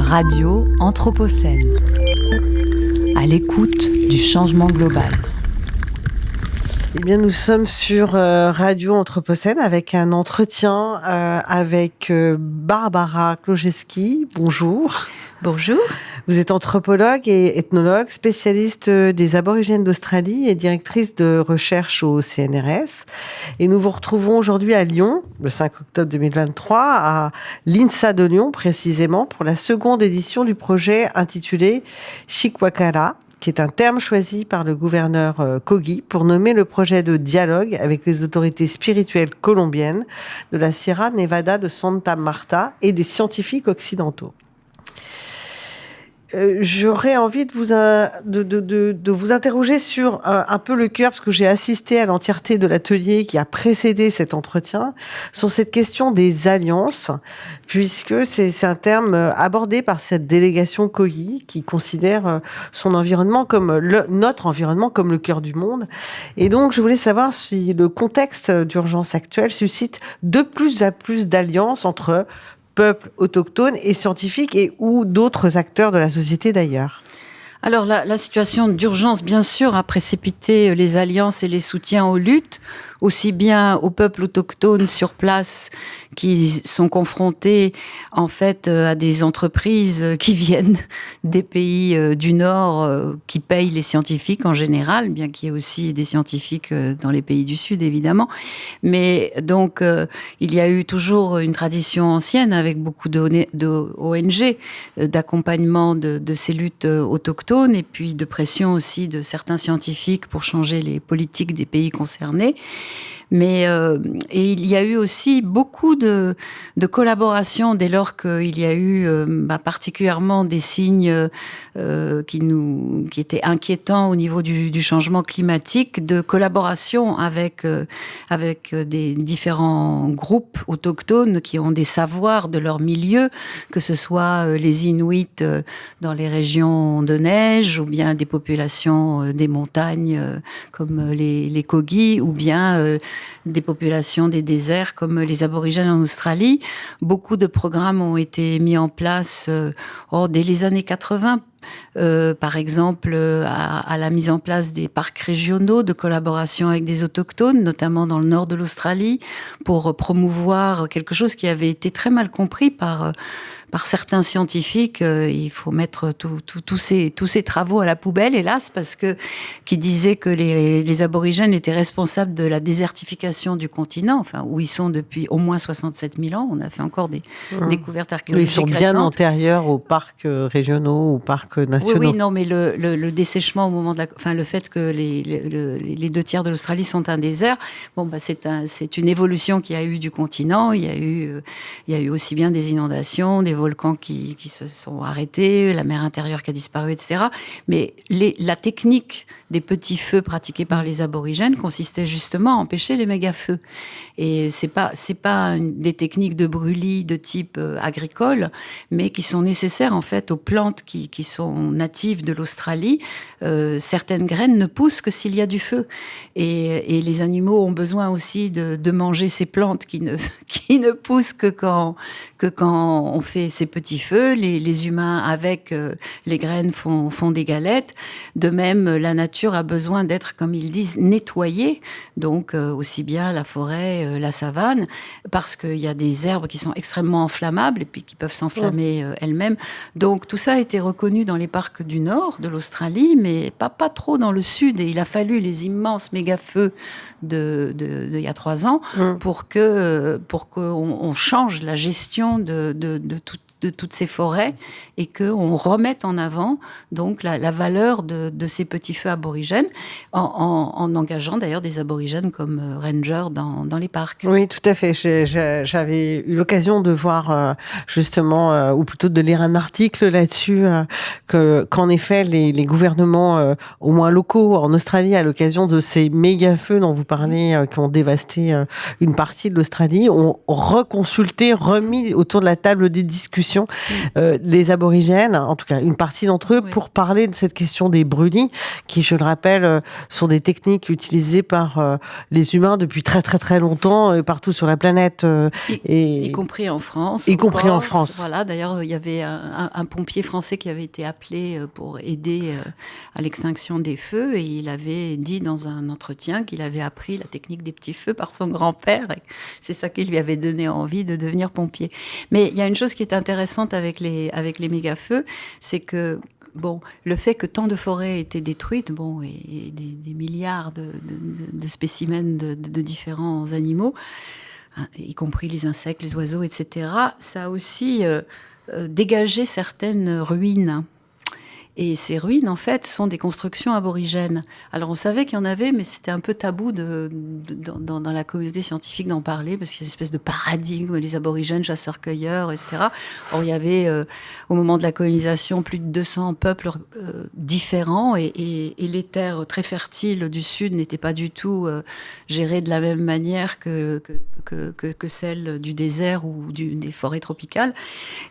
Radio Anthropocène, à l'écoute du changement global. Eh bien, nous sommes sur Radio Anthropocène avec un entretien avec Barbara Kloszewski. Bonjour. Bonjour. Vous êtes anthropologue et ethnologue, spécialiste des aborigènes d'Australie et directrice de recherche au CNRS. Et nous vous retrouvons aujourd'hui à Lyon, le 5 octobre 2023, à l'INSA de Lyon précisément, pour la seconde édition du projet intitulé Shikwakala, qui est un terme choisi par le gouverneur Kogi pour nommer le projet de dialogue avec les autorités spirituelles colombiennes de la Sierra Nevada de Santa Marta et des scientifiques occidentaux. J'aurais envie de vous interroger sur un peu le cœur, parce que j'ai assisté à l'entièreté de l'atelier qui a précédé cet entretien, sur cette question des alliances, puisque c'est un terme abordé par cette délégation Kogi qui considère son environnement comme notre environnement comme le cœur du monde. Et donc, je voulais savoir si le contexte d'urgence actuel suscite de plus en plus d'alliances entre peuples autochtones et scientifiques et ou d'autres acteurs de la société d'ailleurs. Alors la situation d'urgence, bien sûr, a précipité les alliances et les soutiens aux luttes, aussi bien aux peuples autochtones sur place qui sont confrontés en fait à des entreprises qui viennent des pays du Nord qui payent les scientifiques en général, bien qu'il y ait aussi des scientifiques dans les pays du Sud évidemment. Mais donc il y a eu toujours une tradition ancienne avec beaucoup d'ONG d'accompagnement de ces luttes autochtones et puis de pression aussi de certains scientifiques pour changer les politiques des pays concernés. Mais et il y a eu aussi beaucoup de collaboration dès lors qu'il y a eu particulièrement des signes qui étaient inquiétants au niveau du changement climatique, de collaboration avec des différents groupes autochtones qui ont des savoirs de leur milieu, que ce soit les Inuits dans les régions de neige ou bien des populations des montagnes comme les Kogi ou bien des populations des déserts comme les aborigènes en Australie. Beaucoup de programmes ont été mis en place dès les années 80. Par exemple, à la mise en place des parcs régionaux de collaboration avec des autochtones, notamment dans le nord de l'Australie, pour promouvoir quelque chose qui avait été très mal compris par certains scientifiques. Il faut mettre tous ces travaux à la poubelle, hélas, parce qui disaient que les aborigènes étaient responsables de la désertification du continent, enfin, où ils sont depuis au moins 67 000 ans. On a fait encore des découvertes archéologiques récentes. Ils sont bien antérieurs aux parcs régionaux, aux parcs nationaux. Oui, non, mais le dessèchement au moment le fait que les 2 tiers de l'Australie sont un désert, c'est une évolution qu'il y a eu du continent. Il y a eu aussi bien des inondations, des volcans qui se sont arrêtés, la mer intérieure qui a disparu, etc. Mais la technique des petits feux pratiqués par les aborigènes consistait justement à empêcher les méga-feux. Et c'est pas des techniques de brûlis de type agricole, mais qui sont nécessaires en fait aux plantes qui sont natives de l'Australie. Certaines graines ne poussent que s'il y a du feu. Et les animaux ont besoin aussi de manger ces plantes qui ne poussent que quand on fait ces petits feux. Les humains avec les graines font des galettes. De même, la nature a besoin d'être, comme ils disent, nettoyée. Donc aussi bien la forêt, la savane, parce qu'il y a des herbes qui sont extrêmement inflammables et puis qui peuvent s'enflammer elles-mêmes. Donc tout ça a été reconnu dans les parcs du nord de l'Australie, mais pas trop dans le sud. Et il a fallu les immenses méga-feux il y a 3 ans pour qu'on change la gestion de toutes ces forêts et qu'on remette en avant donc la valeur de ces petits feux aborigènes en engageant d'ailleurs des aborigènes comme rangers dans les parcs. Oui, tout à fait. J'avais eu l'occasion de voir justement, ou plutôt de lire un article là-dessus, qu'en effet les gouvernements, au moins locaux en Australie, à l'occasion de ces méga-feux dont vous parlez, qui ont dévasté une partie de l'Australie, ont reconsulté, remis autour de la table des discussions discussion les aborigènes, en tout cas une partie d'entre eux, pour parler de cette question des brûlis, qui, je le rappelle, sont des techniques utilisées par les humains depuis très très très longtemps, partout sur la planète. Y compris en France. Y compris en France. Voilà, d'ailleurs, il y avait un pompier français qui avait été appelé pour aider à l'extinction des feux, et il avait dit dans un entretien qu'il avait appris la technique des petits feux par son grand-père, et c'est ça qui lui avait donné envie de devenir pompier. Mais il y a une chose qui est intéressante avec les méga-feux, c'est que le fait que tant de forêts aient été détruites, et des milliards de spécimens de différents animaux, y compris les insectes, les oiseaux, etc., ça a aussi dégagé certaines ruines. Et ces ruines, en fait, sont des constructions aborigènes. Alors, on savait qu'il y en avait, mais c'était un peu tabou dans la communauté scientifique d'en parler, parce qu'il y a une espèce de paradigme, les aborigènes, chasseurs-cueilleurs, etc. Or, il y avait, au moment de la colonisation, plus de 200 peuples différents, et les terres très fertiles du Sud n'étaient pas du tout gérées de la même manière que celles du désert ou des forêts tropicales.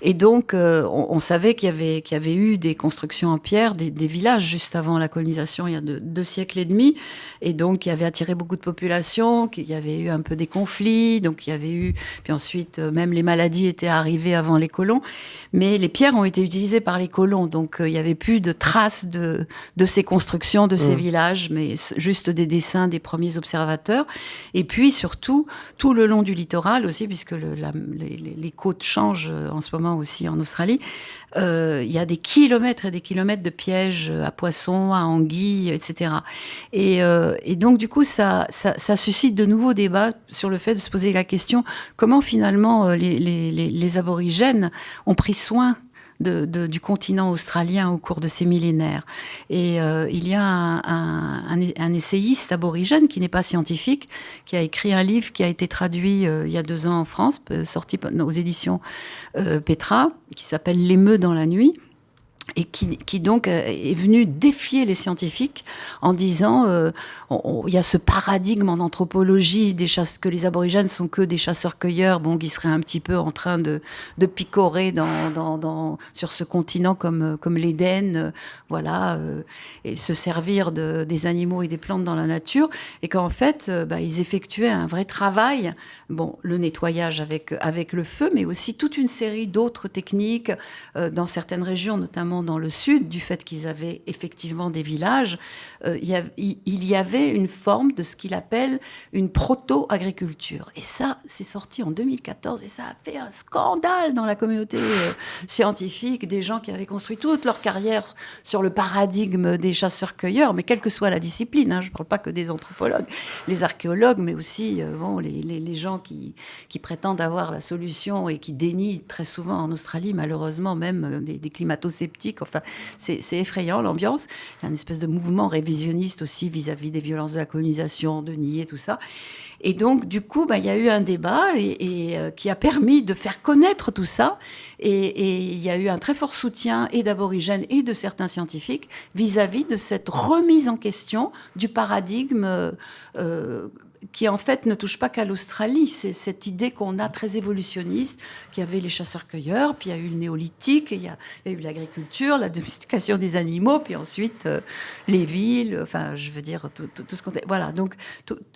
Et donc, on savait qu'il y avait eu des constructions en pierre, des villages juste avant la colonisation, il y a 2 siècles et demi, et donc qui avait attiré beaucoup de populations, qu'il y avait eu un peu des conflits, donc il y avait eu, puis ensuite même les maladies étaient arrivées avant les colons, mais les pierres ont été utilisées par les colons, donc il n'y avait plus de traces de ces constructions, de ces villages, mais juste des dessins des premiers observateurs, et puis surtout tout le long du littoral aussi, puisque les côtes changent en ce moment aussi en Australie. Il y a des kilomètres et des kilomètres de pièges à poissons, à anguilles, etc. Et donc, du coup, ça suscite de nouveaux débats sur le fait de se poser la question comment, finalement, les aborigènes ont pris soin du continent australien au cours de ces millénaires. Et il y a un essayiste aborigène qui n'est pas scientifique, qui a écrit un livre qui a été traduit il y a 2 ans en France, sorti aux éditions Petra, qui s'appelle « L'émeu dans la nuit », et qui donc est venu défier les scientifiques en disant il y a ce paradigme en anthropologie que les aborigènes sont que des chasseurs-cueilleurs, qui seraient un petit peu en train de picorer sur ce continent comme l'Éden, et se servir des animaux et des plantes dans la nature, et qu'en fait ils effectuaient un vrai travail, le nettoyage avec le feu, mais aussi toute une série d'autres techniques dans certaines régions, notamment dans le sud, du fait qu'ils avaient effectivement des villages, il y avait une forme de ce qu'il appelle une proto-agriculture. Et ça, c'est sorti en 2014, et ça a fait un scandale dans la communauté scientifique, des gens qui avaient construit toute leur carrière sur le paradigme des chasseurs-cueilleurs, mais quelle que soit la discipline, je ne parle pas que des anthropologues, les archéologues, mais aussi les gens qui prétendent avoir la solution et qui dénient très souvent en Australie, malheureusement, même des climato-sceptiques. Enfin, c'est effrayant, l'ambiance. Il y a une espèce de mouvement révisionniste aussi vis-à-vis des violences de la colonisation, de nier tout ça. Et donc, du coup, il y a eu un débat qui a permis de faire connaître tout ça. Et il y a eu un très fort soutien et d'aborigènes et de certains scientifiques vis-à-vis de cette remise en question du paradigme qui en fait ne touche pas qu'à l'Australie. C'est cette idée qu'on a très évolutionniste, qu'il y avait les chasseurs-cueilleurs, puis il y a eu le néolithique, il y a eu l'agriculture, la domestication des animaux, puis ensuite les villes, tout ce qu'on... Voilà, donc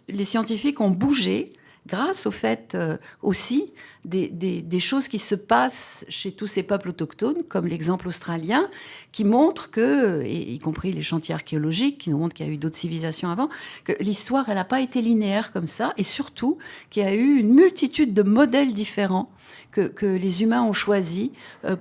les scientifiques ont bougé grâce au fait aussi des choses qui se passent chez tous ces peuples autochtones, comme l'exemple australien, qui montre que, y compris les chantiers archéologiques, qui nous montrent qu'il y a eu d'autres civilisations avant, que l'histoire, elle n'a pas été linéaire comme ça, et surtout qu'il y a eu une multitude de modèles différents que les humains ont choisis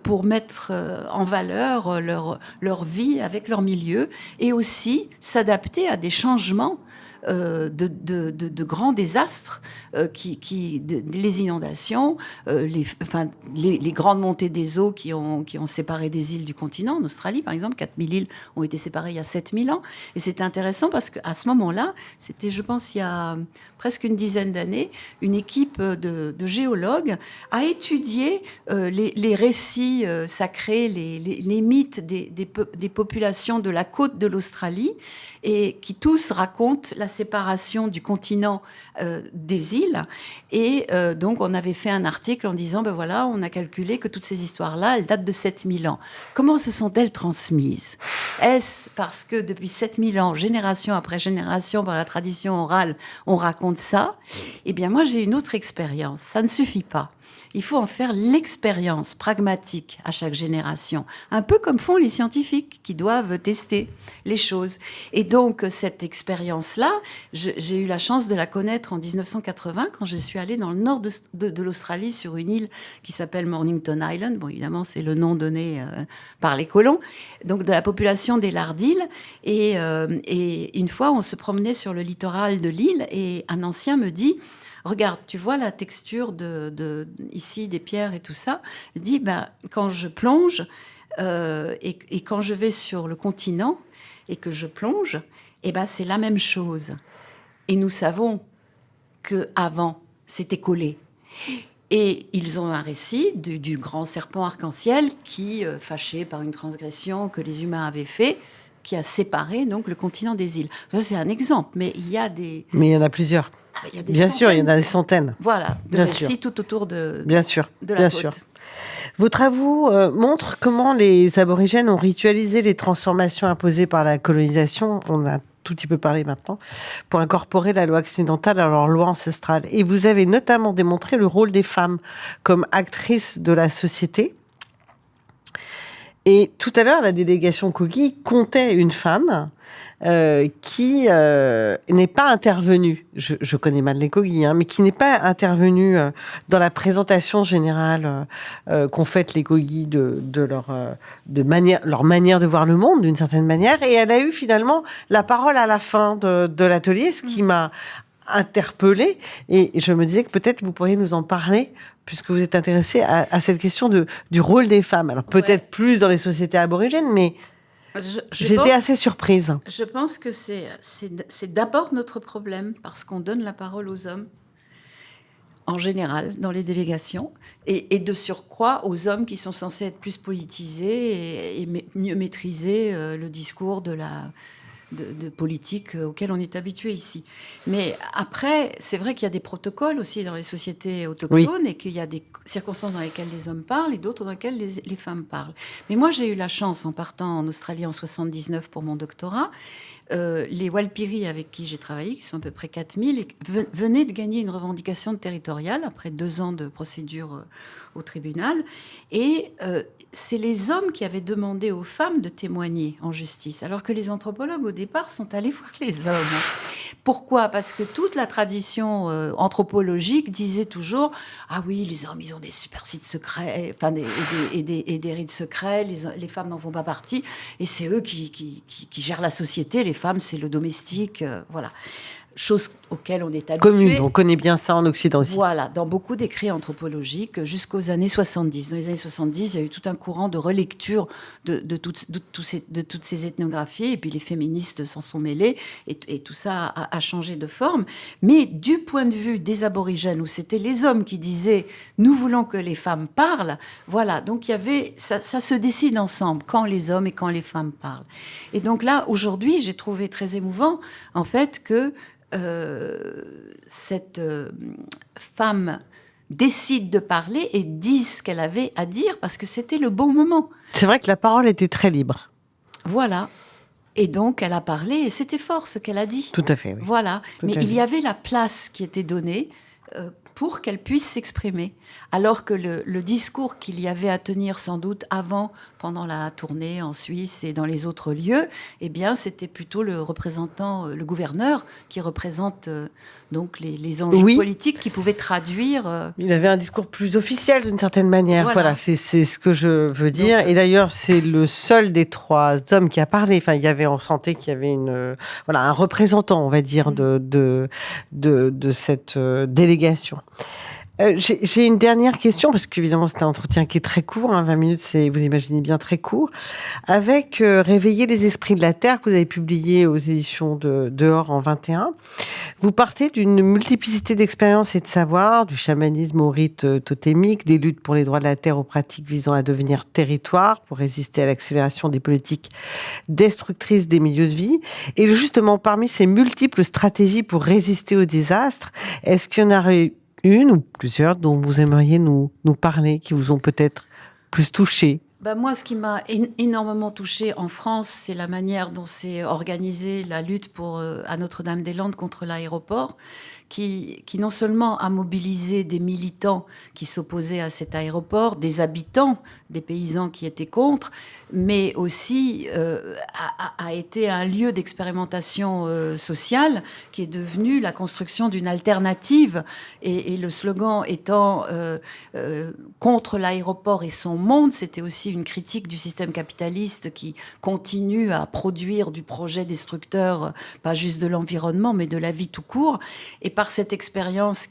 pour mettre en valeur leur vie avec leur milieu, et aussi s'adapter à des changements de grands désastres, les inondations, les grandes montées des eaux qui ont séparé des îles du continent. En Australie, par exemple, 4000 îles ont été séparées il y a 7000 ans. Et c'était intéressant parce qu'à ce moment-là, c'était, je pense, il y a presque une dizaine d'années, une équipe de géologues a étudié les récits sacrés, les mythes des populations de la côte de l'Australie, et qui tous racontent la séparation du continent des îles. Et donc, on avait fait un article en disant, ben voilà, on a calculé que toutes ces histoires-là, elles datent de 7000 ans. Comment se sont-elles transmises? Est-ce parce que depuis 7000 ans, génération après génération, par la tradition orale, on raconte ça? Eh bien, moi, j'ai une autre expérience. Ça ne suffit pas. Il faut en faire l'expérience pragmatique à chaque génération, un peu comme font les scientifiques qui doivent tester les choses. Et donc, cette expérience-là, j'ai eu la chance de la connaître en 1980, quand je suis allée dans le nord de l'Australie, sur une île qui s'appelle Mornington Island. Bon, évidemment, c'est le nom donné par les colons, donc de la population des Lardiles. Et une fois, on se promenait sur le littoral de l'île, et un ancien me dit... Regarde, tu vois la texture ici des pierres et tout ça. Il dit, quand je plonge et quand je vais sur le continent et que je plonge, c'est la même chose. Et nous savons qu'avant, c'était collé. Et ils ont un récit du grand serpent arc-en-ciel qui, fâché par une transgression que les humains avaient fait, qui a séparé donc le continent des îles. Ça, c'est un exemple, mais il y a des... Mais il y en a plusieurs. Bien sûr, il y en a des centaines. Voilà, de récits tout autour de la côte. Sûr. Vos travaux montrent comment les aborigènes ont ritualisé les transformations imposées par la colonisation, on a tout petit peu parlé maintenant, pour incorporer la loi occidentale à leur loi ancestrale. Et vous avez notamment démontré le rôle des femmes comme actrices de la société. Et tout à l'heure, la délégation Kogi comptait une femme qui n'est pas intervenue. Je connais mal les Kogi, mais qui n'est pas intervenue dans la présentation générale qu'ont faite les Kogi de leur manière de voir le monde, d'une certaine manière. Et elle a eu finalement la parole à la fin de l'atelier, ce qui m'a interpellée. Et je me disais que peut-être vous pourriez nous en parler, puisque vous êtes intéressée à cette question du rôle des femmes. Alors peut-être plus dans les sociétés aborigènes, mais j'étais assez surprise. Je pense que c'est d'abord notre problème, parce qu'on donne la parole aux hommes, en général, dans les délégations, et de surcroît aux hommes qui sont censés être plus politisés et mieux maîtriser le discours de politique auquel on est habitué ici. Mais après, c'est vrai qu'il y a des protocoles aussi dans les sociétés autochtones, et qu'il y a des circonstances dans lesquelles les hommes parlent et d'autres dans lesquelles les femmes parlent. Mais moi, j'ai eu la chance, en partant en Australie en 79 pour mon doctorat, les Walpiri avec qui j'ai travaillé, qui sont à peu près 4000, venaient de gagner une revendication territoriale après 2 ans de procédure au tribunal. Et c'est les hommes qui avaient demandé aux femmes de témoigner en justice, alors que les anthropologues, au départ, sont allés voir les hommes. Pourquoi ? Parce que toute la tradition anthropologique disait toujours « Ah oui, les hommes, ils ont des super sites secrets, enfin, et des rites secrets, les femmes n'en font pas partie, et c'est eux qui gèrent la société, les femmes, c'est le domestique, voilà. » Chose auquel on est habitué. Commune, on connaît bien ça en Occident aussi. Voilà, dans beaucoup d'écrits anthropologiques jusqu'aux années 70. Dans les années 70, il y a eu tout un courant de relecture de toutes ces ethnographies, et puis les féministes s'en sont mêlés, et tout ça a changé de forme. Mais du point de vue des aborigènes, où c'était les hommes qui disaient « nous voulons que les femmes parlent », voilà, donc il y avait, ça se décide ensemble, quand les hommes et quand les femmes parlent. Et donc là, aujourd'hui, j'ai trouvé très émouvant, en fait, que cette femme décide de parler et dit ce qu'elle avait à dire, parce que c'était le bon moment. C'est vrai que la parole était très libre. Voilà. Et donc, elle a parlé, et c'était fort ce qu'elle a dit. Tout à fait, oui. Voilà. Mais il y avait la place qui était donnée pour qu'elle puisse s'exprimer. Alors que le discours qu'il y avait à tenir sans doute avant, pendant la tournée en Suisse et dans les autres lieux, eh bien, c'était plutôt le représentant, le gouverneur, qui représente donc les enjeux politiques, qui pouvait traduire... Il avait un discours plus officiel d'une certaine manière. Voilà, c'est ce que je veux dire. Donc, et d'ailleurs, c'est le seul des 3 hommes qui a parlé. Enfin, on sentait qu'il y avait un représentant, on va dire, de cette délégation. J'ai une dernière question, parce qu'évidemment, c'est un entretien qui est très court, 20 minutes, vous imaginez bien, très court. Avec Réveiller les esprits de la Terre, que vous avez publié aux éditions de Dehors en 21, vous partez d'une multiplicité d'expériences et de savoirs, du chamanisme au rite totémique, des luttes pour les droits de la Terre aux pratiques visant à devenir territoire pour résister à l'accélération des politiques destructrices des milieux de vie. Et justement, parmi ces multiples stratégies pour résister au désastre, est-ce qu'il y en aurait une ou plusieurs dont vous aimeriez nous parler, qui vous ont peut-être plus touché? Moi, ce qui m'a énormément touchée en France, c'est la manière dont s'est organisée la lutte à Notre-Dame-des-Landes contre l'aéroport, qui non seulement a mobilisé des militants qui s'opposaient à cet aéroport, des habitants, des paysans qui étaient contre, mais aussi a été un lieu d'expérimentation sociale qui est devenu la construction d'une alternative. Et le slogan étant contre l'aéroport et son monde, c'était aussi une critique du système capitaliste qui continue à produire du projet destructeur, pas juste de l'environnement, mais de la vie tout court. Et par cette expérience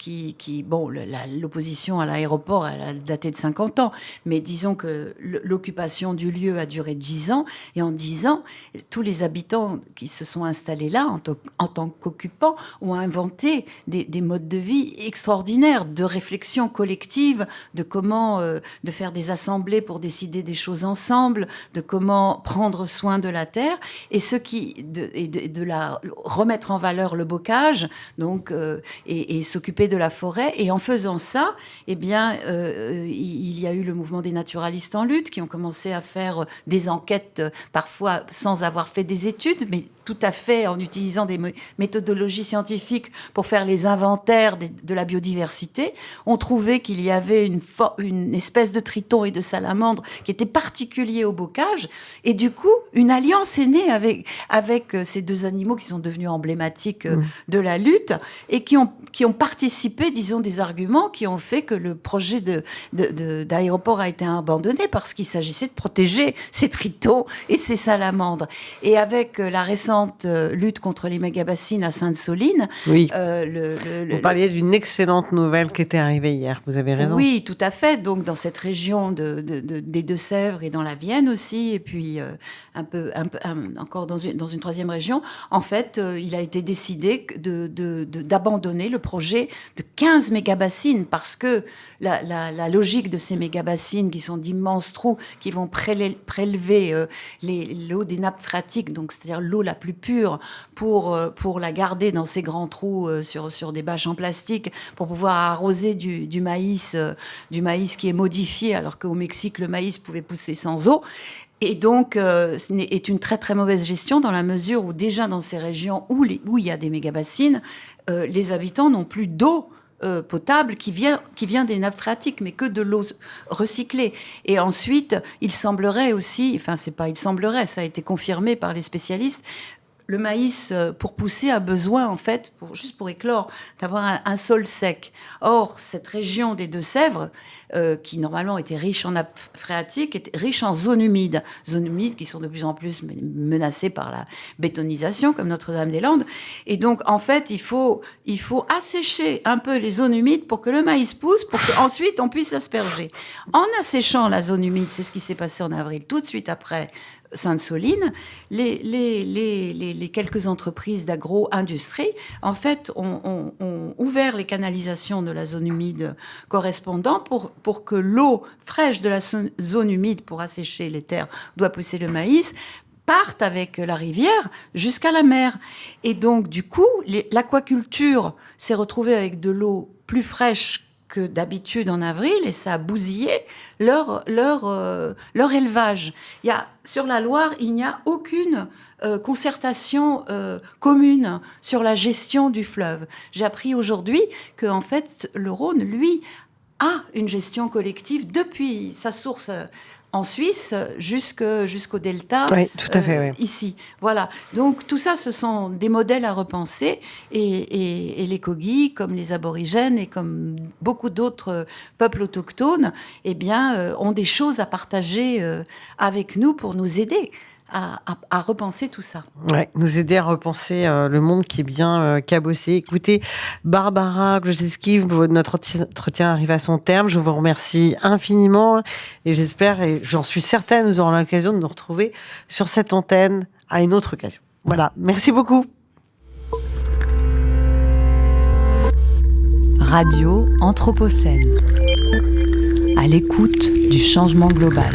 l'opposition à l'aéroport, elle a daté de 50 ans, mais disons que l'occupation du lieu a duré 10 ans, et en 10 ans, tous les habitants qui se sont installés là en tant qu'occupants ont inventé des modes de vie extraordinaires, de réflexion collective, de comment de faire des assemblées pour décider des choses ensemble, de comment prendre soin de la terre, et de la remettre en valeur le bocage, donc et s'occuper de la forêt. Et en faisant ça, il y a eu le mouvement des naturalistes en lutte qui ont commencé à faire des enquêtes, parfois sans avoir fait des études, mais tout à fait en utilisant des méthodologies scientifiques pour faire les inventaires de la biodiversité. On trouvait qu'il y avait une espèce de triton et de salamandre qui était particulier au bocage. Et du coup, une alliance est née avec ces deux animaux qui sont devenus emblématiques de la lutte et qui ont participé, disons, des arguments qui ont fait que le projet d'aéroport a été abandonné parce qu'il s'agissait de protéger ces tritons et ces salamandres. Et avec la récente lutte contre les méga-bassines à Sainte-Soline... Oui, vous parliez d'une excellente nouvelle qui était arrivée hier, vous avez raison. Oui, tout à fait. Donc, dans cette région des Deux-Sèvres et dans la Vienne aussi, et puis encore dans une troisième région, en fait, il a été décidé d'abandonner le projet de 15 méga-bassines parce que la logique de ces méga-bassines, qui sont d'immenses trous, qui vont prélever l'eau des nappes phréatiques, donc c'est-à-dire l'eau la plus pure, pour la garder dans ces grands trous sur des bâches en plastique, pour pouvoir arroser du maïs qui est modifié, alors qu'au Mexique, le maïs pouvait pousser sans eau. Et donc, c'est une très très mauvaise gestion dans la mesure où déjà dans ces régions où il y a des méga-bassines, les habitants n'ont plus d'eau potable qui vient des nappes phréatiques, mais que de l'eau recyclée. Et ensuite, il semblerait aussi, ça a été confirmé par les spécialistes, le maïs, pour pousser, a besoin, en fait, juste pour éclore, d'avoir un sol sec. Or, cette région des Deux-Sèvres, qui normalement était riche en nappes phréatiques, est riche en zones humides qui sont de plus en plus menacées par la bétonisation, comme Notre-Dame-des-Landes. Et donc, en fait, il faut assécher un peu les zones humides pour que le maïs pousse, pour qu'ensuite on puisse l'asperger. En asséchant la zone humide, c'est ce qui s'est passé en avril, tout de suite après Sainte-Soline, les quelques entreprises d'agro-industrie, en fait, ont ouvert les canalisations de la zone humide correspondant pour que l'eau fraîche de la zone humide pour assécher les terres, doit pousser le maïs, partent avec la rivière jusqu'à la mer. Et donc, du coup, l'aquaculture s'est retrouvée avec de l'eau plus fraîche que d'habitude en avril, et ça a bousillé leur élevage. Sur la Loire, il n'y a aucune concertation commune sur la gestion du fleuve. J'ai appris aujourd'hui que, en fait, le Rhône, lui, a une gestion collective depuis sa source en Suisse jusqu'au delta, oui, tout à fait, oui. Ici. Voilà. Donc tout ça, ce sont des modèles à repenser, et les Kogi, comme les aborigènes et comme beaucoup d'autres peuples autochtones, ont des choses à partager avec nous pour nous aider à repenser tout ça. Ouais, nous aider à repenser le monde qui est bien cabossé. Écoutez, Barbara Grzeszewski, notre entretien arrive à son terme. Je vous remercie infiniment et j'espère, et j'en suis certaine, nous aurons l'occasion de nous retrouver sur cette antenne à une autre occasion. Voilà, merci beaucoup. Radio Anthropocène, à l'écoute du changement global.